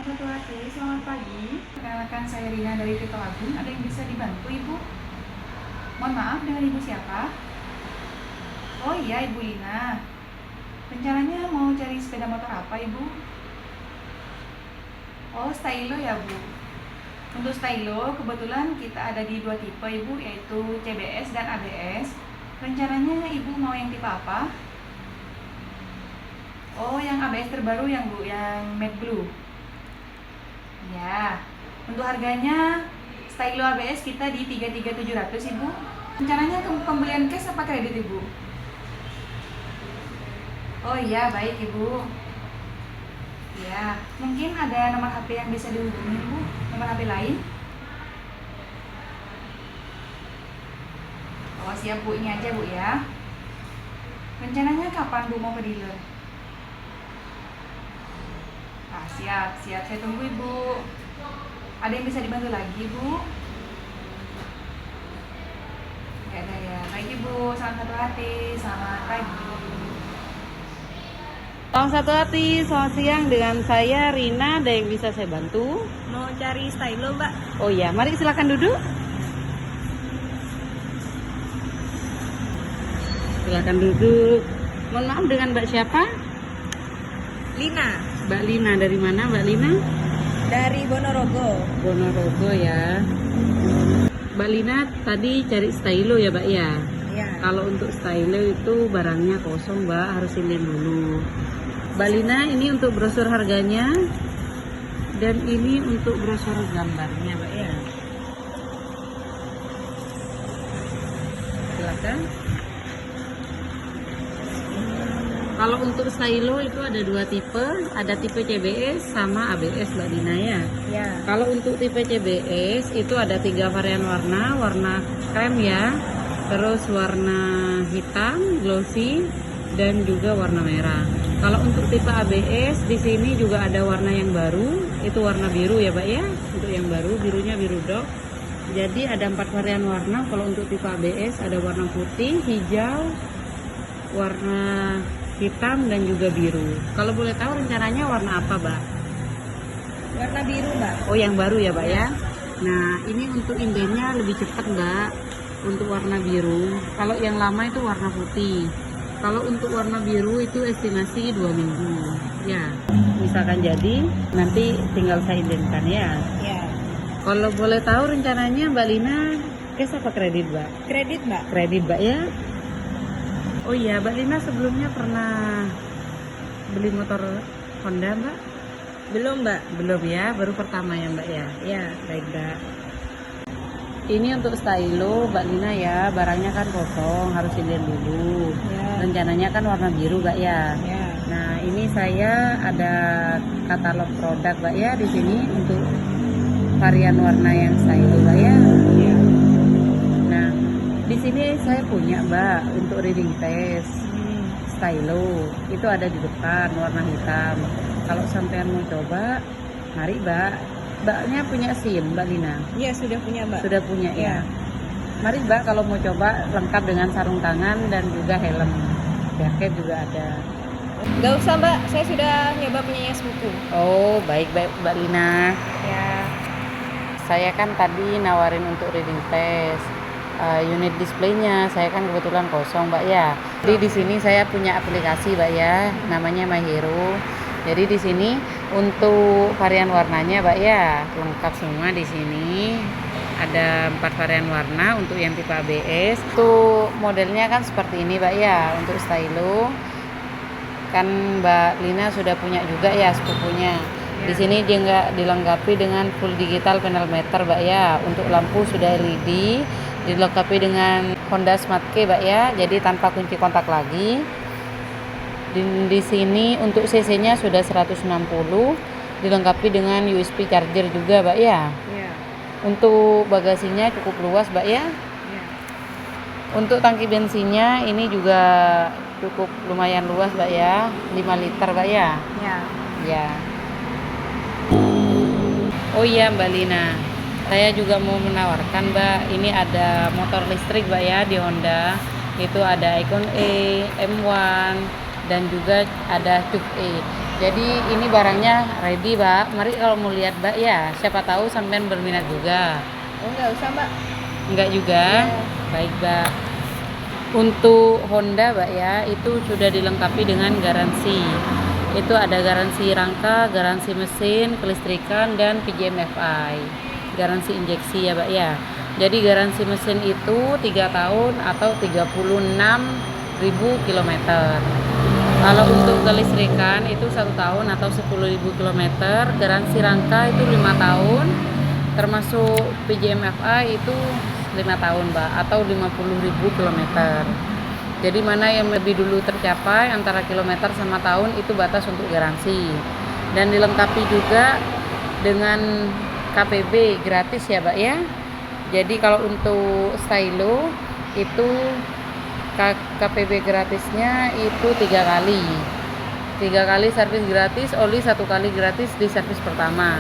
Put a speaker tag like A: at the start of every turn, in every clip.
A: Salam satu hati, selamat pagi. Perkenalkan saya Rina dari Tito Agung. Ada yang bisa dibantu Ibu? Mohon maaf, dengan Ibu siapa? Oh iya, Ibu Lina. Rencananya mau cari sepeda motor apa Ibu? Oh, stylo ya Bu. Untuk stylo, kebetulan kita ada di dua tipe Ibu, yaitu CBS dan ABS. Rencananya Ibu mau yang tipe apa? Oh, yang ABS terbaru yang Bu, yang matte blue. Ya, untuk harganya stylo ABS kita di 33.700 Ibu. Rencananya pembelian cash apa kredit Ibu? Oh iya, baik Ibu. Ya, mungkin ada nomor HP yang bisa dihubungi Bu, nomor HP lain. Oh siap Bu, ini aja Bu ya. Rencananya kapan Bu mau ke dealer? Ah, siap, saya tunggu Ibu. Ada yang bisa dibantu lagi Bu? Gak ada ya, baik Ibu, salam satu hati, selamat pagi.
B: Salam satu hati, selamat siang, dengan saya Rina. Ada yang bisa saya bantu?
C: Mau cari stylo, Mbak?
B: Oh iya, mari silakan duduk. Silakan duduk. Mohon maaf, dengan Mbak siapa?
C: Lina,
B: Mbak Lina, dari mana Mbak Lina?
C: dari Ponorogo.
B: Ponorogo ya. Mbak Lina tadi cari stylo ya Mbak ya?
C: Ya.
B: Kalau untuk stylo itu barangnya kosong Mbak, harus sinden dulu. Mbak Lina, ini untuk brosur harganya dan ini untuk brosur gambarnya Mbak ya. Silakan. Kalau untuk stylo itu ada dua tipe, ada tipe CBS sama ABS Mbak Lina ya.
C: Ya.
B: Kalau untuk tipe CBS itu ada 3 varian warna, warna krem ya, terus warna hitam, glossy, dan juga warna merah. Kalau untuk tipe ABS di sini juga ada warna yang baru, itu warna biru ya Pak ya. Untuk yang baru, birunya biru dok. Jadi ada 4 varian warna. Kalau untuk tipe ABS ada warna putih, hijau, warna hitam, dan juga biru. Kalau boleh tahu rencananya warna apa Mbak?
C: Warna biru, Mbak.
B: Oh yang baru ya Mbak ya. Nah ini untuk indennya lebih cepat Mbak, untuk warna biru. Kalau yang lama itu warna putih. Kalau untuk warna biru itu estimasi 2 minggu ya. Misalkan jadi nanti tinggal saya indenkan ya.
C: Ya.
B: Kalau boleh tahu rencananya Mbak Lina cash apa kredit Mbak?
C: Kredit, Mbak.
B: Kredit Mbak ya. Oh iya Mbak Lina sebelumnya pernah beli motor Honda Mbak?
C: Belum, Mbak.
B: Belum ya, baru pertama ya Mbak ya.
C: Ya.
B: Baik Mbak. Ini untuk stylo Mbak Lina ya, barangnya kan kosong, harus sinden dulu.
C: Ya.
B: Rencananya kan warna biru Mbak ya.
C: Ya.
B: Nah ini saya ada katalog produk Mbak ya di sini untuk varian warna yang stylo Mbak ya.
C: Ya.
B: Nah di sini saya punya Mbak untuk reading test stylo, itu ada di depan warna hitam. Kalau sampean mau coba, mari Mbak. Mbaknya punya SIM Mbak Lina?
C: Ya, sudah punya, Mbak.
B: Sudah punya ya.
C: Ya.
B: Mari Mbak kalau mau coba lengkap dengan sarung tangan dan juga helm. Jaket juga ada.
C: Nggak usah, Mbak. Saya sudah nyoba punyanya sepupu.
B: Oh, baik-baik Mbak Lina.
C: Ya.
B: Saya kan tadi nawarin untuk reading test. Unit displaynya saya kan kebetulan kosong Mbak ya. Jadi di sini saya punya aplikasi Mbak ya, namanya My Hero. Jadi di sini untuk varian warnanya Mbak ya, lengkap semua di sini. Ada 4 varian warna untuk yang tipe ABS. Untuk modelnya kan seperti ini Mbak ya, untuk stylo. Kan Mbak Lina sudah punya juga ya sepupunya. Di sini dia nggak dilengkapi dengan full digital panel meter Mbak ya. Untuk lampu sudah LED, dilengkapi dengan Honda Smart Key Mbak ya. Jadi tanpa kunci kontak lagi. Di sini untuk CC-nya sudah 160, dilengkapi dengan USB charger juga Mbak ya.
C: Ya.
B: Untuk bagasinya cukup luas Mbak ya.
C: Ya.
B: Untuk tangki bensinnya ini juga cukup lumayan luas Mbak ya, 5 liter Mbak ya.
C: Ya.
B: Ya. Oh iya Mbak Lina, saya juga mau menawarkan Mbak, ini ada motor listrik Mbak ya di Honda. Itu ada Icon E, M1, dan juga ada Cube E. Jadi ini barangnya ready, Mbak. Mari kalau mau lihat, Mbak ya. Siapa tahu sampean berminat juga.
C: Oh, nggak usah, Mbak.
B: Enggak juga.
C: Iya.
B: Baik, Mbak. Untuk Honda, Mbak ya, itu sudah dilengkapi dengan garansi. Itu ada garansi rangka, garansi mesin, kelistrikan, dan PJMFI. Garansi injeksi ya, Mbak ya. Jadi garansi mesin itu 3 tahun atau 36.000 kilometer. Kalau untuk kelistrikan itu 1 tahun atau 10.000 kilometer. Garansi rangka itu 5 tahun, termasuk PJMFI itu 5 tahun, Mbak, atau 50.000 kilometer. Jadi mana yang lebih dulu tercapai antara kilometer sama tahun itu batas untuk garansi. Dan dilengkapi juga dengan KPB gratis ya, Mbak ya. Jadi kalau untuk stylo itu KPB gratisnya itu 3 kali. 3 kali servis gratis, oli 1 kali gratis di servis pertama.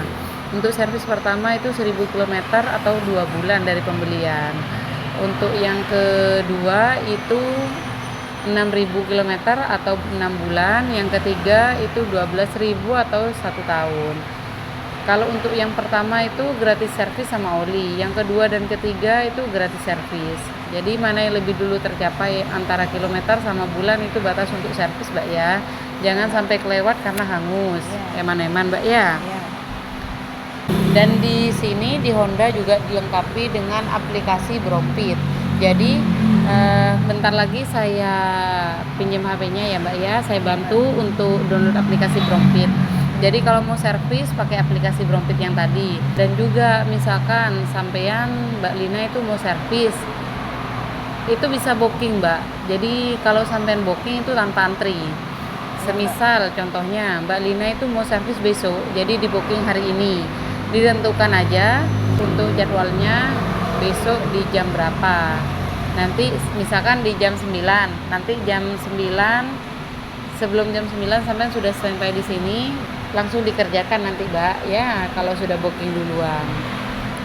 B: Untuk servis pertama itu 1000 km atau 2 bulan dari pembelian. Untuk yang kedua itu 6.000 km atau 6 bulan. Yang ketiga itu 12.000 atau 1 tahun. Kalau untuk yang pertama itu gratis servis sama oli. Yang kedua dan ketiga itu gratis servis. Jadi mana yang lebih dulu tercapai antara kilometer sama bulan itu batas untuk servis, Mbak ya. Jangan sampai kelewat karena hangus. Eman-eman, Mbak ya.
C: Iya.
B: Dan di sini di Honda juga dilengkapi dengan aplikasi Brompit. Jadi bentar lagi saya pinjam HP-nya ya, Mbak ya. Saya bantu untuk download aplikasi Brompit. Jadi kalau mau servis pakai aplikasi Brompit yang tadi. Dan juga misalkan sampean Mbak Lina itu mau servis, itu bisa booking, Mbak. Jadi kalau sampean booking itu tanpa antri. Semisal contohnya Mbak Lina itu mau servis besok, jadi di booking hari ini. Ditentukan aja untuk jadwalnya besok di jam berapa. Nanti misalkan di jam 9, nanti jam 9, sebelum jam 9 sampean sudah sampai di sini, langsung dikerjakan nanti, Mbak ya, kalau sudah booking duluan.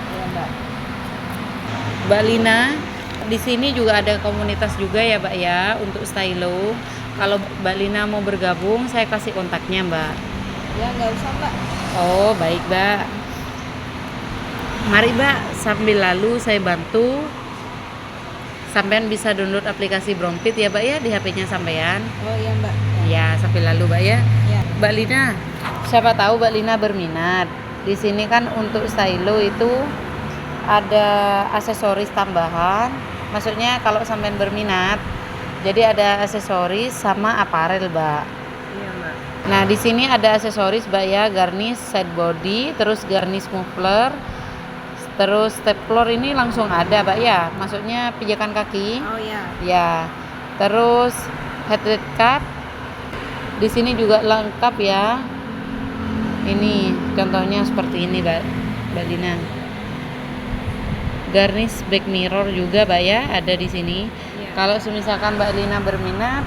C: Iya, Mbak.
B: Mbak Lina, di sini juga ada komunitas juga ya, Mbak ya, untuk stylo. Kalau Mbak Lina mau bergabung, saya kasih kontaknya, Mbak.
C: Ya, nggak usah, Mbak.
B: Oh, baik, Mbak. Mari, Mbak, sambil lalu saya bantu. Sampean bisa download aplikasi Brompit ya, Mbak ya, di HP-nya sampean.
C: Oh iya, Mbak.
B: Ya, sambil lalu, Mbak ya.
C: Ya.
B: Mbak Lina, siapa tahu Mbak Lina berminat. Di sini kan untuk stylo itu ada aksesoris tambahan. Maksudnya kalau sampean berminat, jadi ada aksesoris sama aparel, Mbak.
C: Iya, Mbak.
B: Nah, di sini ada aksesoris, Mbak ya, garnish side body, terus garnish muffler, terus stapler ini langsung ada, Mbak ya. Maksudnya pijakan kaki.
C: Oh iya.
B: Ya. Terus headlight cap. Di sini juga lengkap ya. Ini contohnya seperti ini, Mbak Lina. Garnish back mirror juga, Mbak ya, ada di sini.
C: Iya.
B: Kalau misalkan Mbak Lina berminat,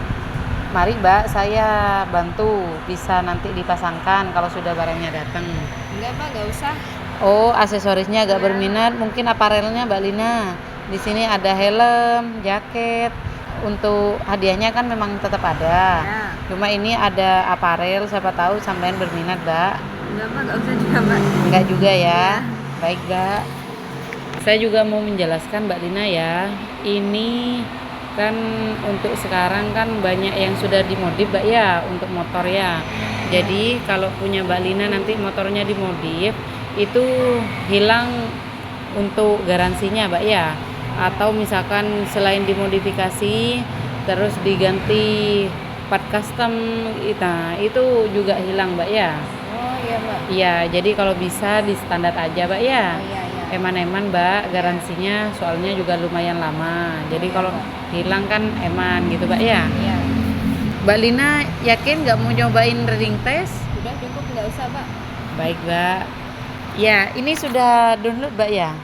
B: mari, Mbak, saya bantu. Bisa nanti dipasangkan kalau sudah barangnya datang.
C: Enggak, Mbak, nggak usah.
B: Oh, aksesorisnya agak
C: Ya.
B: berminat, mungkin aparelnya Mbak Lina. Di sini ada helm, jaket. Untuk hadiahnya kan memang tetap ada.
C: Ya.
B: Cuma ini ada aparel, siapa tahu sampean berminat, Mbak.
C: Enggak, Mbak, nggak usah juga, Mbak.
B: Enggak juga ya.
C: Ya.
B: Baik, Mbak. Saya juga mau menjelaskan, Mbak Lina ya. Ini kan untuk sekarang kan banyak yang sudah dimodif, Mbak ya, untuk motor ya. Jadi kalau punya Mbak Lina nanti motornya dimodif, itu hilang untuk garansinya, Mbak ya. Atau misalkan selain dimodifikasi terus diganti part custom, nah, itu juga hilang, Mbak ya.
C: Oh iya, Mbak.
B: Iya, jadi kalau bisa di standar aja, Mbak ya.
C: Oh iya, iya.
B: Eman-eman, Mbak, garansinya soalnya juga lumayan lama. Jadi kalau hilang kan eman gitu, Mbak ya.
C: Iya.
B: Mbak Lina yakin nggak mau nyobain reading test?
C: Sudah cukup, nggak usah, Mbak.
B: Baik, Mbak. Ya, ini sudah download, Mbak ya?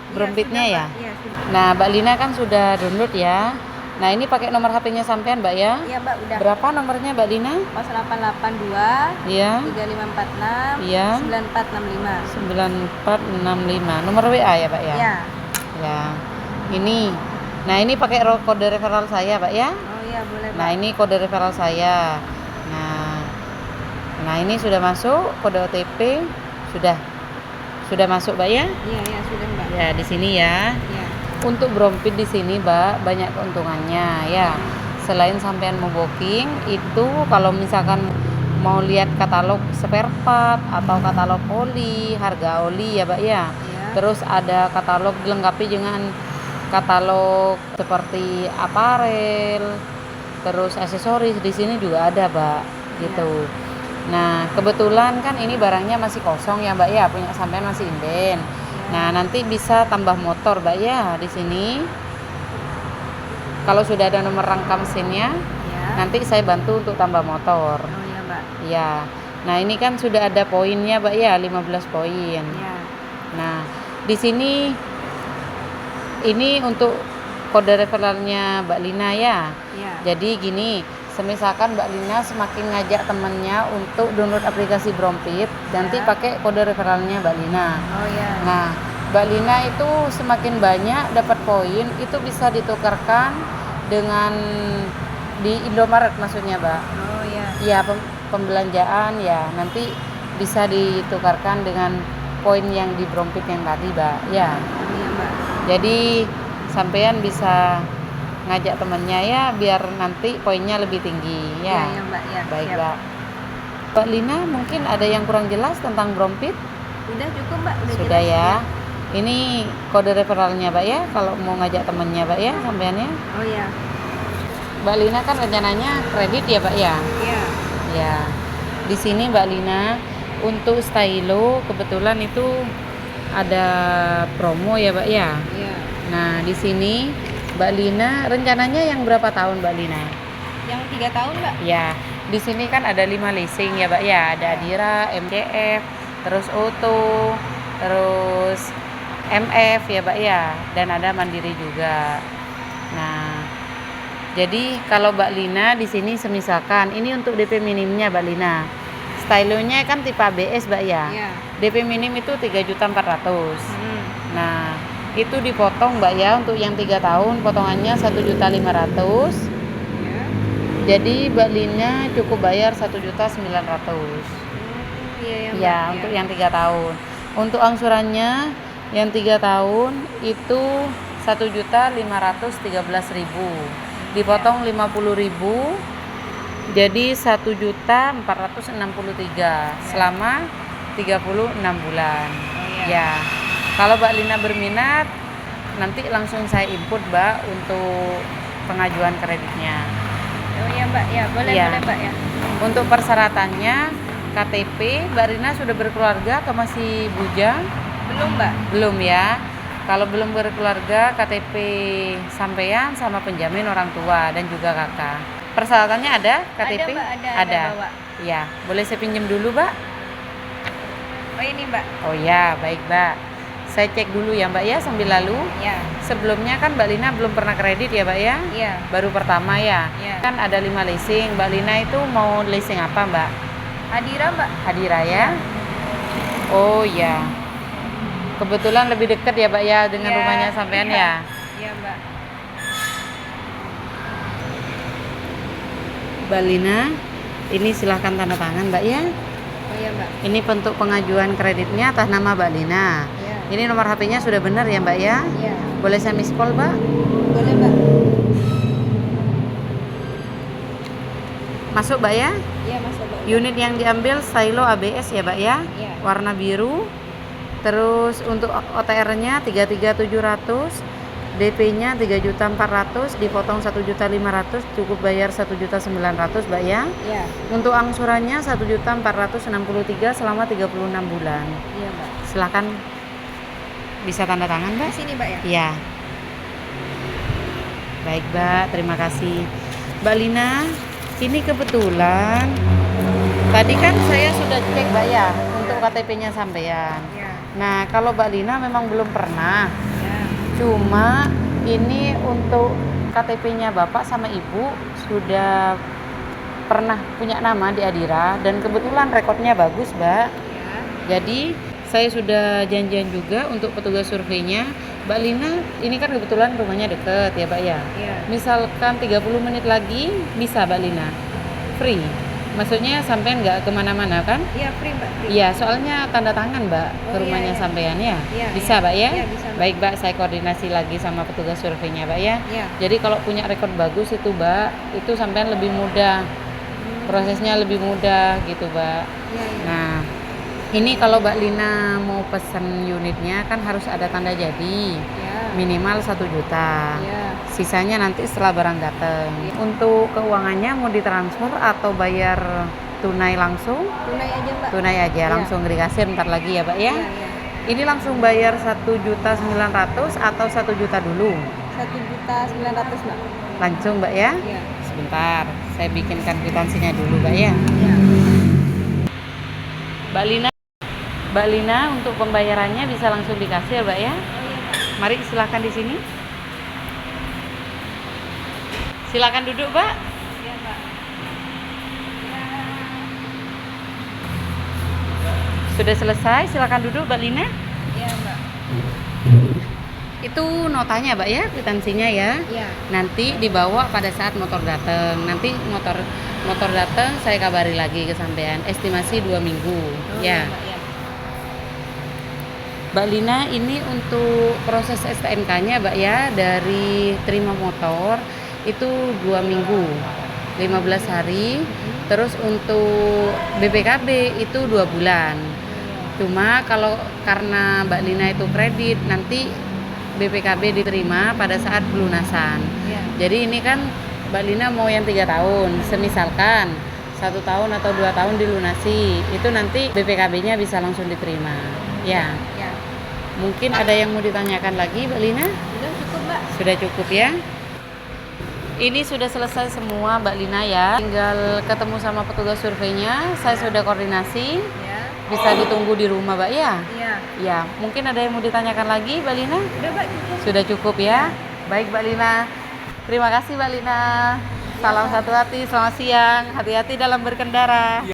B: Brompitnya
C: Iya,
B: ya?
C: sudah, Mbak. Iya, sudah.
B: Nah, Mbak Lina kan sudah download ya. Nah, ini pakai nomor HP-nya sampean, Mbak ya?
C: Iya, Mbak, udah.
B: Berapa nomornya, Mbak Lina?
C: 0882
B: Iya.
C: 3546
B: Iya.
C: 9465.
B: 9465. Nomor WA ya, Pak ya?
C: Iya.
B: Ya. Ini. Nah, ini pakai kode referral saya, Pak ya?
C: Oh iya, boleh, Mbak.
B: Nah, ini kode referral saya. Nah, Nah, ini sudah masuk kode OTP, sudah masuk, Mbak ya?
C: Iya, ya sudah Mbak.
B: Ya, di sini ya.
C: Ya.
B: Untuk Brompit di sini, Mbak, banyak keuntungannya ya. Selain sampean mau booking, itu kalau misalkan mau lihat katalog spare part atau katalog oli, harga oli ya, Mbak ya.
C: Ya.
B: Terus ada katalog dilengkapi dengan katalog seperti aparel, terus aksesoris di sini juga ada, Mbak, gitu. Nah, kebetulan kan ini barangnya masih kosong ya, Mbak ya, punya sampean masih inden. Nah, nanti bisa tambah motor, Mbak ya, di sini. Kalau sudah ada nomor rangka mesinnya,
C: Ya.
B: nanti saya bantu untuk tambah motor.
C: Oh iya Mbak.
B: Ya. Nah, ini kan sudah ada poinnya, Mbak ya, 15 poin.
C: Ya.
B: Nah, di sini ini untuk kode referralnya Mbak Lina ya.
C: Ya.
B: Jadi gini, semisalkan Mbak Lina semakin ngajak temannya untuk download aplikasi Brompit, nanti
C: Ya.
B: pakai kode referralnya Mbak Lina.
C: Oh ya.
B: Nah, Mbak Lina itu semakin banyak dapat poin, itu bisa ditukarkan dengan di Indomaret maksudnya, Mbak.
C: Oh ya.
B: Ya, pembelanjaan ya, nanti bisa ditukarkan dengan poin yang di Brompit yang tadi, Mbak. Ya.
C: Oh iya Mbak.
B: Jadi sampean bisa ngajak temennya ya biar nanti poinnya lebih tinggi
C: Iya
B: ya.
C: ya Mbak ya.
B: Baik,
C: Siap.
B: Mbak. Mbak Lina mungkin ada yang kurang jelas tentang Brompit?
C: Udah cukup Mbak, udah
B: Sudah
C: jelas.
B: ya. Ini kode referralnya, Mbak ya, kalau mau ngajak temennya, Mbak ya, sampeannya.
C: Oh ya.
B: Mbak Lina kan rencananya kredit ya, Mbak ya.
C: Iya.
B: Ya. Di sini Mbak Lina untuk stylo kebetulan itu ada promo ya, Mbak ya.
C: Iya.
B: Nah, di sini Mbak Lina rencananya yang berapa tahun, Mbak Lina?
C: Yang 3 tahun Mbak.
B: Ya, di sini kan ada 5 leasing ya, Mbak ya. Ada Adira, MCF, terus Auto, terus MF ya, Mbak ya. Dan ada Mandiri juga. Nah, jadi kalau Mbak Lina di sini semisalkan ini untuk DP minimnya Mbak Lina. Stylonya kan tipe ABS, Mbak ya.
C: Iya.
B: DP minim itu 3.400.000.
C: Hmm.
B: Nah, itu dipotong, Mbak ya, untuk yang 3 tahun potongannya 1.500.000.
C: Ya.
B: Jadi Mbak Lina cukup bayar 1.900.000.
C: Iya ya Mbak.
B: Ya, untuk yang 3 tahun. Untuk angsurannya yang 3 tahun itu 1.513.000. Dipotong 50.000. Jadi 1.463.000 selama 36 bulan.
C: Oh, iya.
B: Ya. Kalau Mbak Lina berminat, nanti langsung saya input, Mbak, untuk pengajuan kreditnya.
C: Oh iya Mbak, ya boleh
B: Iya.
C: boleh Mbak ya.
B: Untuk persyaratannya KTP, Mbak Rina sudah berkeluarga atau masih bujang?
C: Belum Mbak.
B: Belum ya. Kalau belum berkeluarga, KTP sampean sama penjamin orang tua dan juga kakak. Persyaratannya ada KTP?
C: Ada Mbak, ada bawa.
B: Ya, boleh saya pinjam dulu, Mbak?
C: Oh ini Mbak.
B: Oh ya, baik, Mbak. Saya cek dulu ya, Mbak ya, sambil lalu.
C: Ya.
B: Sebelumnya kan Mbak Lina belum pernah kredit ya, Mbak ya?
C: Iya.
B: Baru pertama ya.
C: Iya.
B: Kan ada 5 leasing. Mbak Lina itu mau leasing apa, Mbak?
C: Adira Mbak.
B: Hadira ya? Oh ya. Kebetulan lebih dekat ya, Mbak ya, dengan
C: Iya,
B: rumahnya sampean
C: iya.
B: ya.
C: Iya Mbak.
B: Mbak Lina, ini silahkan tanda tangan, Mbak ya.
C: Oh iya Mbak.
B: Ini bentuk pengajuan kreditnya atas nama Mbak Lina.
C: Iya.
B: Ini nomor HP-nya sudah benar ya, Mbak ya?
C: Iya.
B: Boleh saya miss call, Mbak?
C: Boleh Mbak.
B: Masuk, Mbak ya?
C: Iya masuk Mbak.
B: Unit yang diambil stylo ABS ya, Mbak ya?
C: Iya.
B: Warna biru. Terus untuk OTR-nya 33.700, DP-nya 3.400.000, dipotong 1.500.000, cukup bayar 1.900.000, Mbak ya.
C: Iya.
B: Untuk angsurannya 1.463 selama 36 bulan.
C: Iya Mbak.
B: Silakan bisa tanda tangan, Mbak.
C: Di sini Mbak ya.
B: Iya. Baik, Mbak, terima kasih. Mbak Lina, ini kebetulan tadi kan saya sudah cek, Mbak ya, untuk KTP-nya sampean.
C: Iya.
B: Nah, kalau Mbak Lina memang belum pernah.
C: Iya.
B: Cuma ini untuk KTP-nya Bapak sama Ibu sudah pernah punya nama di Adira dan kebetulan rekodnya bagus, Mbak.
C: Iya.
B: Jadi saya sudah janjian juga untuk petugas surveinya. Mbak Lina, ini kan kebetulan rumahnya deket ya, Mbak ya.
C: Iya.
B: Misalkan 30 menit lagi bisa, Mbak Lina. Free. Maksudnya sampean nggak kemana-mana kan?
C: Iya, free Mbak. Free.
B: Iya, soalnya tanda tangan Mbak ke
C: Oh, iya,
B: rumahnya
C: iya.
B: sampean ya.
C: Iya,
B: Bisa
C: iya.
B: Mbak ya?
C: Iya, bisa, Mbak.
B: Baik Mbak, saya koordinasi lagi sama petugas surveinya Mbak ya.
C: Iya.
B: Jadi kalau punya rekod bagus itu Mbak, itu sampean lebih mudah. Prosesnya lebih mudah gitu Mbak.
C: Iya, iya.
B: Nah, ini kalau Mbak Lina mau pesen unitnya kan harus ada tanda jadi.
C: Iya.
B: Minimal 1 juta.
C: Iya.
B: Sisanya nanti setelah barang datang. Untuk keuangannya mau ditransfer atau bayar tunai langsung?
C: Tunai aja Mbak.
B: Tunai aja,
C: Iya.
B: langsung di kasir ntar lagi ya Mbak ya.
C: Iya, iya.
B: Ini langsung bayar 1.900.000 atau 1 juta dulu?
C: 1.900.000 Mbak.
B: Langsung Mbak ya?
C: Iya.
B: Sebentar, saya bikinkan kwitansinya dulu Mbak ya.
C: Iya.
B: Mbak Lina untuk pembayarannya bisa langsung di kasir Mbak ya.
C: Oh iya Mbak.
B: Mari silakan di sini. Silakan duduk Mbak.
C: Iya Mbak.
B: Sudah selesai, silakan duduk Mbak Lina.
C: Iya Mbak.
B: Itu notanya Mbak ya, kwitansinya ya.
C: Iya.
B: Nanti dibawa pada saat motor datang. Nanti motor datang saya kabari lagi ke sampean. Estimasi 2 minggu.
C: Oh,
B: Ya.
C: Mbak, ya.
B: Mbak Lina, ini untuk proses STNK-nya Mbak ya, dari terima motor itu 2 minggu, 15 hari. Terus untuk BPKB itu 2 bulan. Cuma kalau karena Mbak Lina itu kredit, nanti BPKB diterima pada saat pelunasan.
C: Iya.
B: Jadi ini kan Mbak Lina mau yang 3 tahun, semisalkan 1 tahun atau 2 tahun dilunasi, itu nanti BPKB-nya bisa langsung diterima. Ya,
C: Iya.
B: mungkin ada yang mau ditanyakan lagi Mbak Lina?
C: Udah cukup Mbak.
B: Sudah cukup ya? Ini sudah selesai semua Mbak Lina ya. Tinggal ketemu sama petugas surveinya, saya sudah koordinasi.
C: Ya.
B: Bisa ditunggu di rumah Mbak ya?
C: Iya.
B: Ya, mungkin ada yang mau ditanyakan lagi Mbak Lina?
C: Udah Mbak cukup.
B: Sudah cukup ya? Baik Mbak Lina. Terima kasih Mbak Lina. Salam satu hati, selamat siang. Hati-hati dalam berkendara.